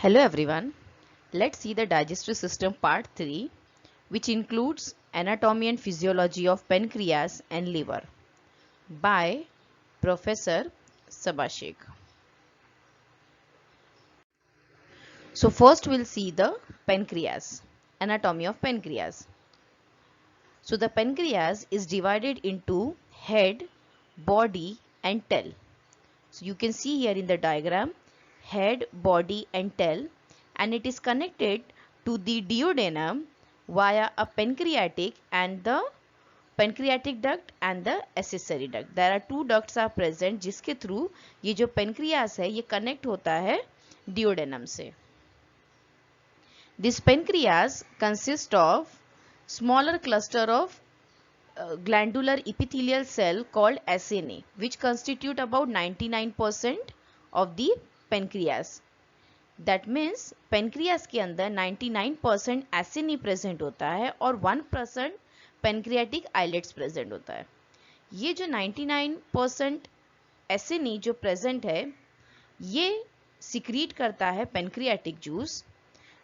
Hello everyone. Let's see the digestive system part 3, which includes anatomy and physiology of pancreas and liver by Professor Sabashik. So first we'll see the pancreas, anatomy of pancreas. So the pancreas is divided into head, body and tail. So you can see here in the diagram head, body and tail, and it is connected to the duodenum via a pancreatic duct and the accessory duct. There are two ducts are present जिसके through ये जो pancreas है ये connect होता है duodenum से. This pancreas consists of smaller cluster of glandular epithelial cell called acini, which constitute about 99% of the pancreas. That means pancreas के अंदर 99% acini present होता है और 1% pancreatic islets present होता है. ये जो 99% acini जो present है ये secrete करता है pancreatic juice,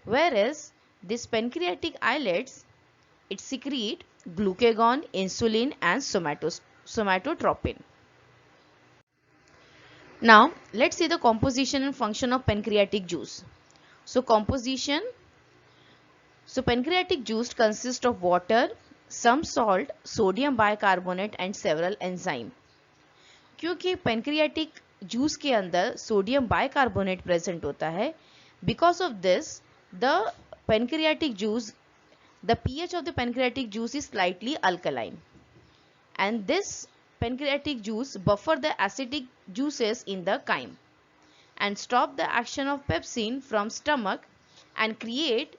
whereas this pancreatic islets it secrete glucagon, insulin and somatotropin. Now let's see the composition and function of pancreatic juice. So composition, so pancreatic juice consists of water, some salt, sodium bicarbonate and several enzymes. क्योंकि pancreatic juice के अंदर sodium bicarbonate present होता है, because of this the pancreatic juice, the pH of the pancreatic juice is slightly alkaline, and this pancreatic juice buffer the acidic juices in the chyme and stop the action of pepsin from stomach and create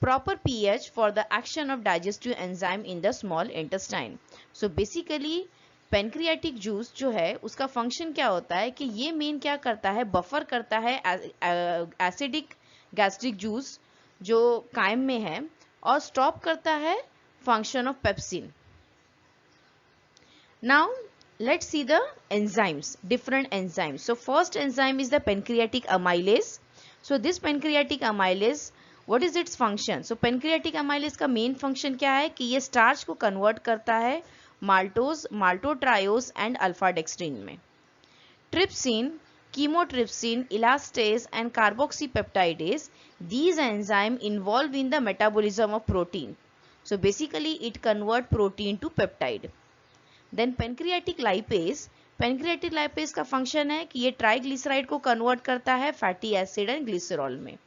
proper pH for the action of digestive enzyme in the small intestine. So basically pancreatic juice जो है उसका function क्या होता है कि ये main क्या करता है, buffer करता है acidic gastric juice जो chyme में है और stop करता है function of pepsin. Now let's see the enzymes, different enzymes. So first enzyme is the pancreatic amylase. So this pancreatic amylase, what is its function? So pancreatic amylase का main function क्या है कि ये starch को convert करता है maltose, maltotriose and alpha dextrin में. Trypsin, chymotrypsin, elastase and carboxypeptidase, these enzymes involved in the metabolism of protein. So basically it convert protein to peptide. Then pancreatic lipase का function है कि ये triglyceride को convert करता है fatty acid and glycerol में.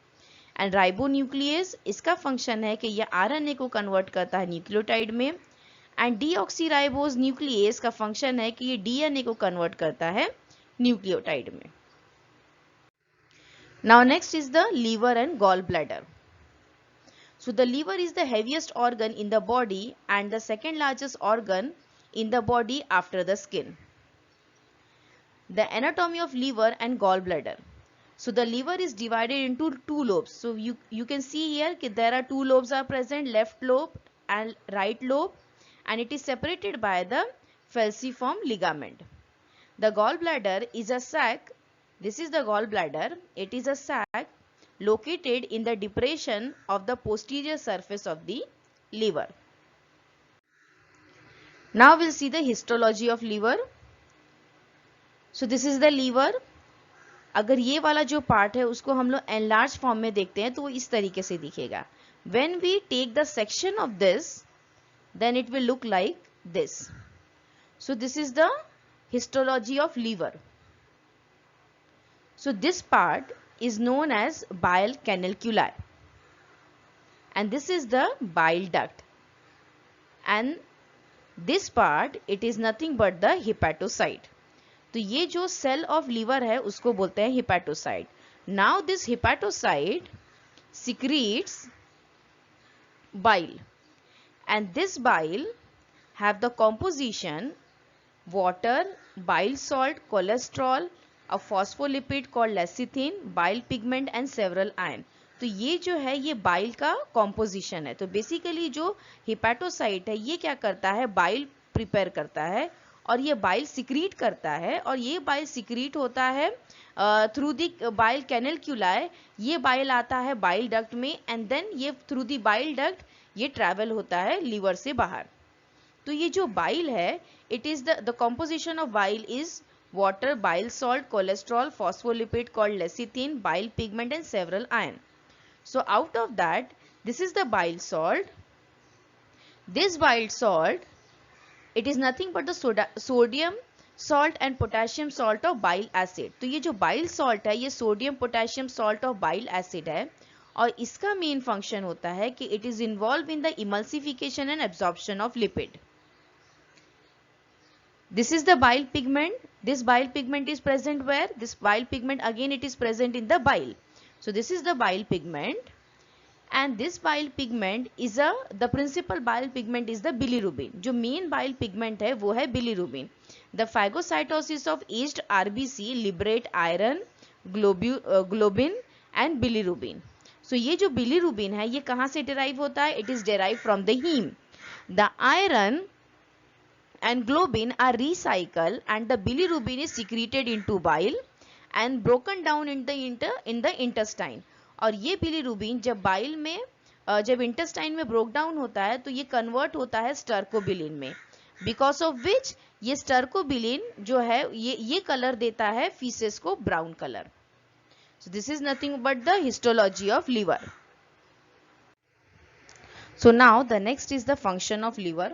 And ribonuclease इसका function है कि ये आरएनए को कन्वर्ट करता है न्यूक्लियोटाइड में. एंड डीऑक्सीराइबोज न्यूक्लियस का फंक्शन है कि ये डीएनए को कन्वर्ट करता है न्यूक्लियोटाइड में. Now next is the liver and gall bladder. So the liver is the heaviest organ in the body and the second largest organ in the body after the skin. The anatomy of liver and gallbladder. So the liver is divided into two lobes. So you can see here that there are two lobes are present, left lobe and right lobe, and it is separated by the falciform ligament. The gallbladder is a sac. This is the gallbladder. It is a sac located in the depression of the posterior surface of the liver. Now we'll see the histology of liver. So this is the liver. अगर ये वाला जो part है उसको हम लोग enlarged form में देखते हैं तो वो इस तरीके से दिखेगा. When we take the section of this, then it will look like this. So this is the histology of liver. So this part is known as bile canaliculi, and this is the bile duct, and this part it is nothing but the hepatocyte. तो ये जो cell of liver है उसको बोलते हैं hepatocyte. Now this hepatocyte secretes bile, and this bile have the composition water, bile salt, cholesterol, a phospholipid called lecithin, bile pigment and several iron. तो ये जो है ये बाइल का कॉम्पोजिशन है. तो बेसिकली जो हिपैटोसाइट है ये क्या करता है, बाइल प्रिपेयर करता है और ये बाइल सिक्रीट करता है, और ये बाइल सिक्रीट होता है थ्रू द बाइल कैनलक्यूलाई। ये बाइल आता है बाइल डक्ट में, एंड देन ये थ्रू द बाइल डक्ट ये ट्रैवल होता है लीवर से बाहर। तो ये जो बाइल है, it is the composition of bile is water, bile salt, cholesterol, phospholipid called lecithin, bile pigment and several iron. So out of that, this is the bile salt. This bile salt, it is nothing but the sodium salt and potassium salt of bile acid. तो ये जो bile salt है, ये sodium potassium salt of bile acid है, और इसका main function होता है कि it is involved in the emulsification and absorption of lipid. This is the bile pigment. This bile pigment is present where? This bile pigment again it is present in the bile. So this is the bile pigment, and this bile pigment is the principal bile pigment is the bilirubin. जो main bile pigment है वो है bilirubin. The phagocytosis of aged RBC liberate iron, globin and bilirubin. So ये जो bilirubin है ये कहाँ से derive होता है? It is derived from the heme. The iron and globin are recycled and the bilirubin is secreted into bile and broken down in the intestine. और ये bilirubin जब bile में जब intestine में broke down होता है तो ये convert होता है stercobilin में, because of which ये stercobilin जो है ये color देता है feces को brown color. So this is nothing but the histology of liver. So now the next is the function of liver.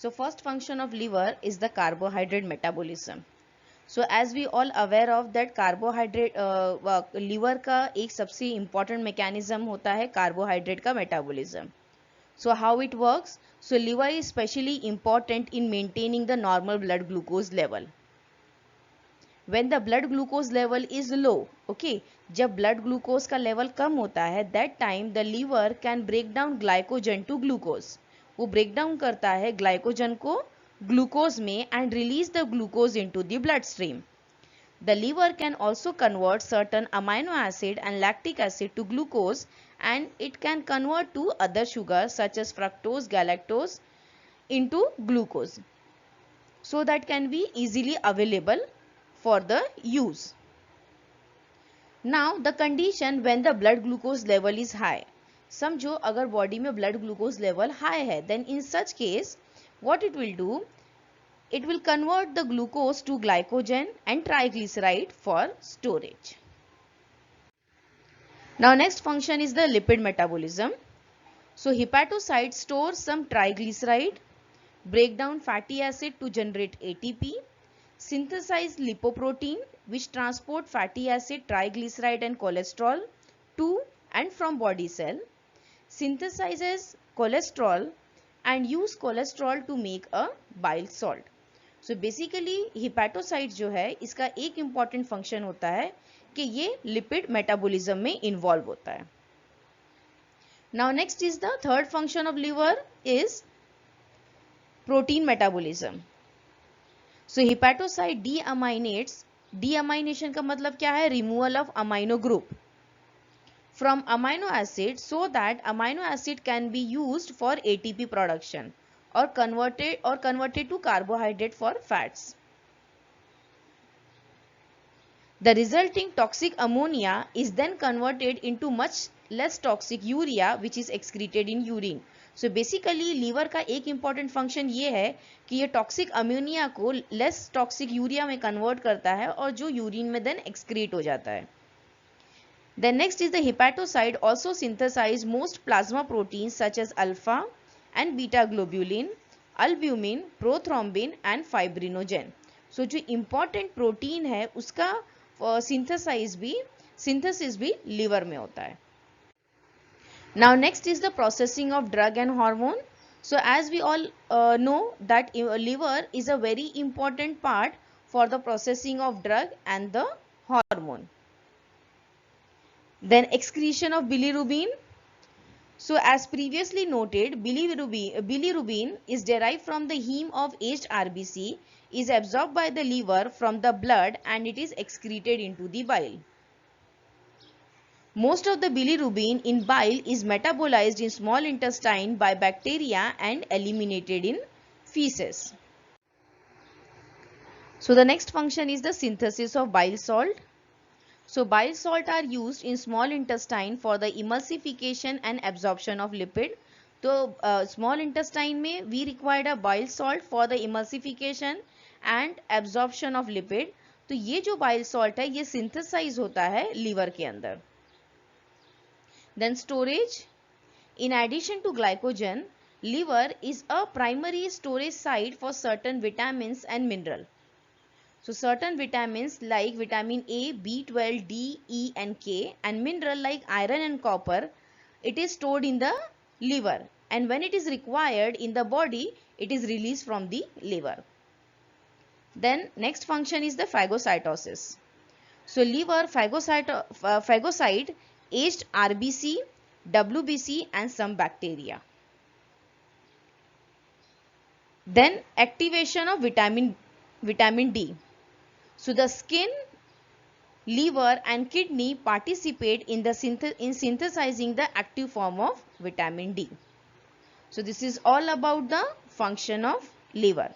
So first function of liver is the carbohydrate metabolism. So as we all aware of that carbohydrate liver का एक सबसे important mechanism होता है carbohydrate का metabolism. So how it works? So liver is especially important in maintaining the normal blood glucose level. When the blood glucose level is low, okay, जब blood glucose का level कम होता है, that time the liver can break down glycogen to glucose. वो break down करता है glycogen को glucose में and release the glucose into the blood stream. The liver can also convert certain amino acid and lactic acid to glucose and it can convert to other sugar such as fructose, galactose into glucose, so that can be easily available for the use. Now the condition when the blood glucose level is high. समझो अगर body में blood glucose level high है, then in such case what it will do, it will convert the glucose to glycogen and triglyceride for storage. Now next function is the lipid metabolism. So hepatocyte store some triglyceride, break down fatty acid to generate ATP, synthesize lipoprotein which transport fatty acid, triglyceride and cholesterol to and from body cell, synthesizes cholesterol and use cholesterol to make a bile salt. So basically hepatocyte जो है इसका एक important function होता है कि ये lipid metabolism में involve होता है. Now next is the third function of liver is protein metabolism. So hepatocyte deaminates, deamination का मतलब क्या है? Removal of amino group from amino acid so that amino acid can be used for ATP production or converted to carbohydrate for fats. The resulting toxic ammonia is then converted into much less toxic urea which is excreted in urine. So basically liver का एक important function ये है कि ये toxic ammonia को less toxic urea में convert करता है और जो urine में then excrete हो जाता है. Then next is the hepatocyte also synthesize most plasma proteins such as alpha and beta globulin, albumin, prothrombin and fibrinogen. So जो important protein है उसका synthesis भी liver में होता है. Now next is the processing of drug and hormone. So as we all know that liver is a very important part for the processing of drug and the hormone. Then excretion of bilirubin. So as previously noted, bilirubin is derived from the heme of aged RBC, is absorbed by the liver from the blood and it is excreted into the bile. Most of the bilirubin in bile is metabolized in small intestine by bacteria and eliminated in feces. So the next function is the synthesis of bile salt. So bile salt are used in small intestine for the emulsification and absorption of lipid. तो small intestine में we required a bile salt for the emulsification and absorption of lipid. तो ये जो bile salt है ये synthesize होता है liver के अंदर. Then storage. In addition to glycogen, liver is a primary storage site for certain vitamins and mineral. So certain vitamins like vitamin A, B12, D, E and K and mineral like iron and copper, it is stored in the liver, and when it is required in the body, it is released from the liver. Then next function is the phagocytosis. So liver phagocyte aged RBC, WBC and some bacteria. Then activation of vitamin D. So the skin, liver and kidney participate in synthesizing the active form of vitamin D. So this is all about the function of liver.